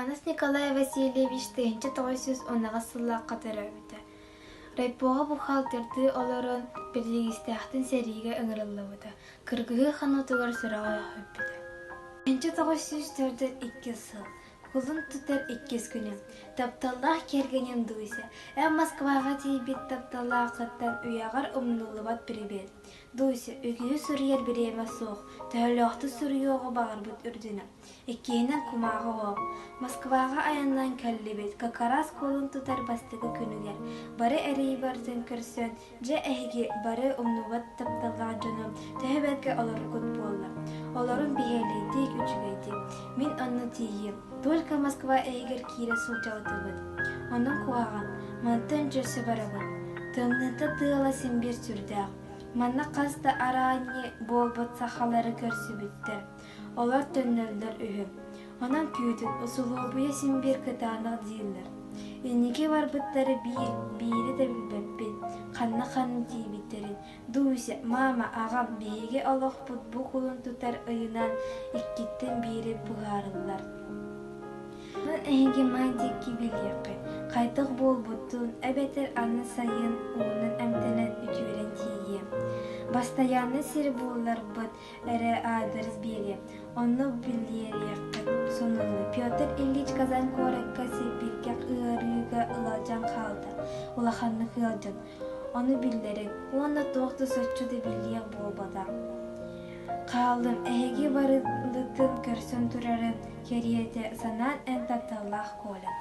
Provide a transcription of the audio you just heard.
Янас Николай Васильевич тыгынчы 910 сыллаққа төрөбүтэ. Райпоға бухгалтерды оларын бердегистяхтын сериге ыңырыллыбыта. Кыргыгы ханутугар сұрағы хөппіті. 1904-2 сыл. Кулын тұтар 2 күні. Тапталлах кергенен дуйсы. Москваға тейбет тапталлах қыттан уяғар умнулыбат біребет. Дуйсы өгігі сүрiyер біреме соқ. Тәуліақты сүрiyоғы бағыр бұт үрдіні. Еккейінен кумағы оқ. Москваға аяннан кәллебет. Какарас колын тұтар бастығы күнігер. Бары әрей бартын көрсен. Же әйге бары умнулыбат тапталлах жоным. Тәхебәтке олары күт болы. Оларын бейелейдік үчігейдік. Мен онны тейім. Только Москва әйгер кире сулчауды бұд. Оның куаған. Мантын жүрсі бары бұд. Тымныты тыгала сенбер сүрдіғ. Манна қаста араны болбыт сақалары көрсі бүттір. Олар төннелдер үйім. Онан күйдің ұсулу сенбер кытанық дейілдір. Енеге бар бұттары бейірі де білбеппен. Қанна қаным дейбіттерін. Дуйсы, мама, ағам бейге олық бұд бұ құлын тұтар ұйынан иккеттен бейірі бұғарылар. Мен әйге маңдекке білеқі. Қайтық бол бұттың әбетер аны сайын оның әмтенен үтверен тейе. Бастаяны сер болар бұд әрі адырыз бере. Оны білер еқі сонылы. Петр Ильич Казан корекка сепиркек ұғырыға ұлажан қалды. Улаханны қылжын. Оны білдерін. Оны тоқты сочуды білер болбада. Қалым әйге барылытын көрсін тұрарын кериеті санан ән тапталлах колы.